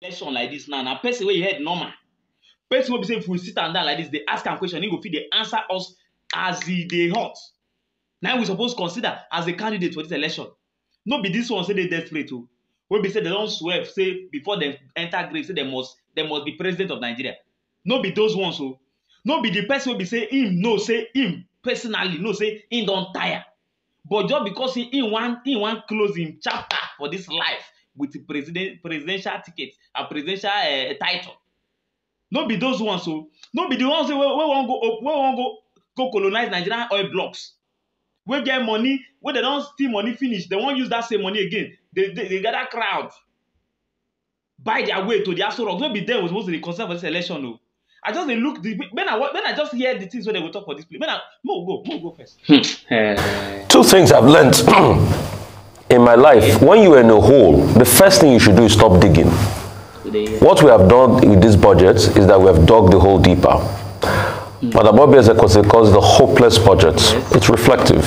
election like this now. Now person where you head normal. Person will be saying if we sit and down like this, they ask a question, he go fit they answer us as they hot. Now we suppose consider as a candidate for this election. No be this one say they desperate too. When be say they don't swear, say before they enter grave, say they must be president of Nigeria. No be those ones so. No be the person will be say him, no say him personally, no say him don't tire. But just because he want close him chapter for this life with the presidential ticket and presidential title. No be those ones so. No be the ones where won't go colonize Nigerian oil blocks. We get money, when they don't steal money finish, they won't use that same money again. They gather crowd. Buy their way to the Aso Rock. No be there was supposed to be concerned for this election. No. I just look when I just hear the things where they will talk for this place. When I go first. Two things I've learned in my life. When you're in a hole, the first thing you should do is stop digging. What we have done with this budget is that we have dug the hole deeper. But Abobi as a calls the hopeless budget. Yes. It's reflective.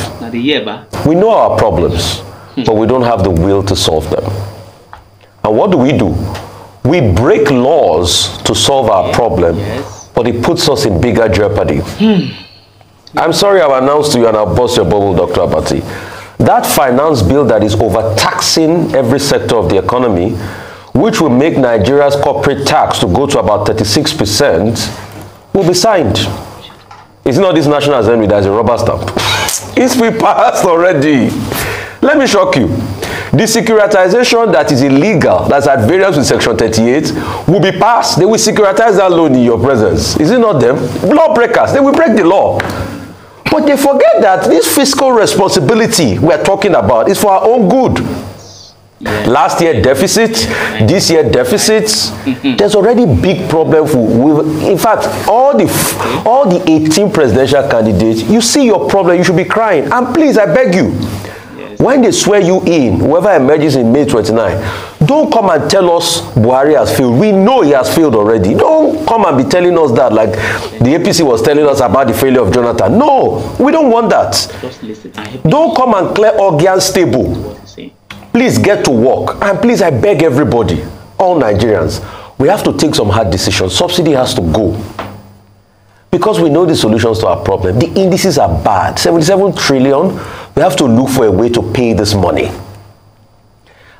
We know our problems, but we don't have the will to solve them. And what do? We break laws to solve our problem, but it puts us in bigger jeopardy. I'm sorry I've announced to you and I'll bust your bubble, Dr. Abati. That finance bill that is overtaxing every sector of the economy, which will make Nigeria's corporate tax to go to about 36%, will be signed. It's not this National Assembly that is a rubber stamp. It's been passed already. Let me shock you. The securitization that is illegal, that's at variance with Section 38, will be passed. They will securitize that loan in your presence. Is it not them? Lawbreakers, they will break the law. But they forget that this fiscal responsibility we're talking about is for our own good. Yeah. Last year deficit, this year deficits. There's already big problem for. In fact, all the 18 presidential candidates, you see your problem, you should be crying. And please, I beg you, when they swear you in, whoever emerges in May 29, don't come and tell us Buhari has failed. We know he has failed already. Don't come and be telling us that like the APC was telling us about the failure of Jonathan. No, we don't want that. Just listen. Don't come and clear Ogian stable. Please get to work. And please, I beg everybody, all Nigerians, we have to take some hard decisions. Subsidy has to go. Because we know the solutions to our problem. The indices are bad. 77 trillion. We have to look for a way to pay this money.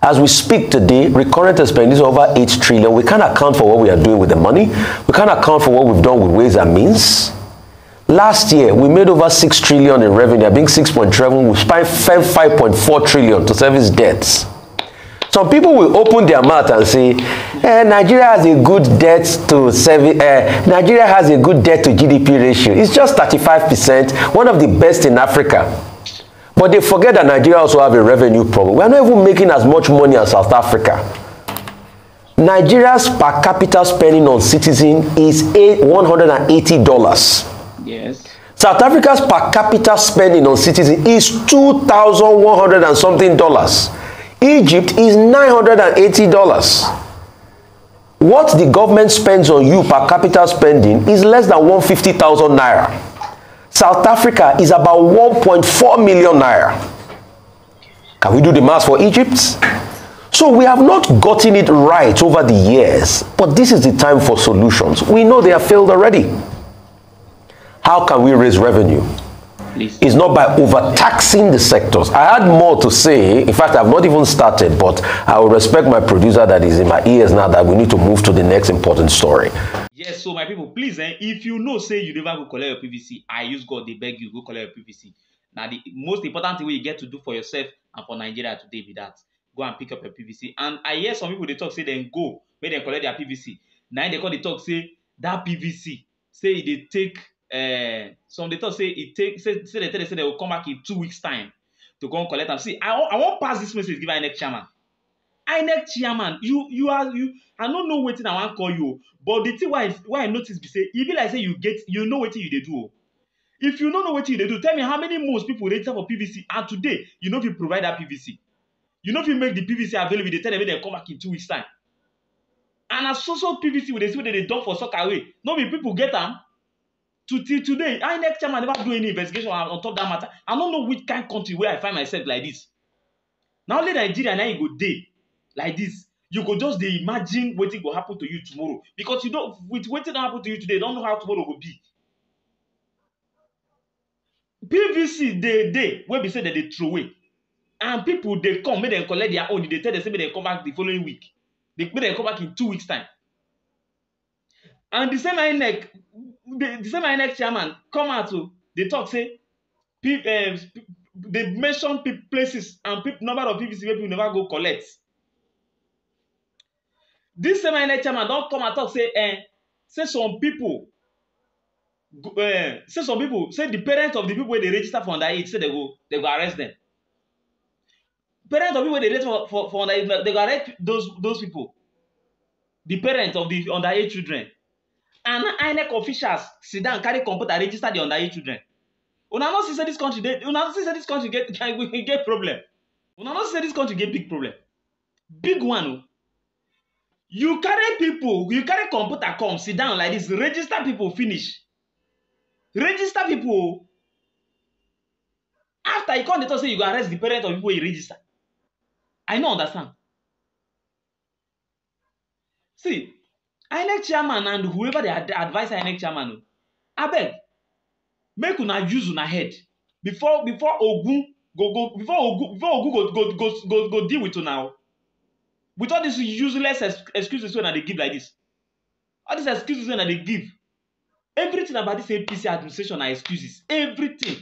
As we speak today, recurrent expenditure over 8 trillion. We can't account for what we are doing with the money. We can't account for what we've done with ways and means. Last year, we made over 6 trillion in revenue. I think 6.7. We spent 5.4 trillion to service debts. Some people will open their mouth and say, Nigeria has a good debt to service. Nigeria has a good debt to GDP ratio. It's just 35%, one of the best in Africa. But they forget that Nigeria also have a revenue problem. We are not even making as much money as South Africa. Nigeria's per capita spending on citizen is $180. Yes. South Africa's per capita spending on citizen is $2,100 and something dollars. Egypt is $980. What the government spends on you per capita spending is less than 150,000 naira. South Africa is about 1.4 million naira. Can we do the math for Egypt? So we have not gotten it right over the years, but this is the time for solutions. We know they have failed already. How can we raise revenue? Please. It's not by overtaxing the sectors. I had more to say. In fact, I've not even started, but I will respect my producer that is in my ears now that we need to move to the next important story. Yes, so my people, please, if you know, say you never go collect your PVC, I use God, they beg you, go collect your PVC. Now, the most important thing you get to do for yourself and for Nigeria today be that. Go and pick up your PVC. And I hear some people, they talk, say, then go, make them collect their PVC. Now, they call the talk, say, that PVC, say they take, some they talk, say, it take, say they will come back in 2 weeks' time to go and collect them. See, I won't pass this message, give INEC chairman. INEC chairman, I don't know what I want to call you, but the thing why I notice be say, if like say you know what you do. If you don't know what you do, tell me how many months people register for PVC, and today you know if you provide that PVC. You know if you make the PVC available, they tell them they come back in 2 weeks' time. And as so PVC with the they dump for soccer away. No be people get them. Today, INEC chairman never do any investigation on top of that matter. I don't know which kind of country where I find myself like this. Now only Nigeria now you go day like this. you go just dey imagine wetin go happen to you tomorrow because you don't with wetin don happen to you today you don't know how tomorrow go be. PVC dey wey be say dem dey throway and people dey come make dem collect their own, dey tell dem say make dem come back the following week, make dem come back in 2 weeks time. And the same INEC chairman come out to dey talk say they mention places and number of PVC wey people never go collect. This same INEC chairman don come and talk say say some people say the parents of the people wey dey register for underage say they go arrest them. Parents of people wey dey register for underage, they go arrest those people, the parents of the underage children. And INEC officials sit down carry computer register the underage children. Una no see say this country get problem. Una no see say this country get big problem. Big one o. You carry computer come sit down like this, register people finish. Register people. After you come dey talk say you go arrest the parents of people you register. I no understand. See, INEC chairman and whoever dey advise INEC chairman, abeg, make una use una head before Ogun go deal with una. With all these useless excuses wey una dey give like this. All these excuses wey una dey give. Everything about this APC administration are excuses. Everything.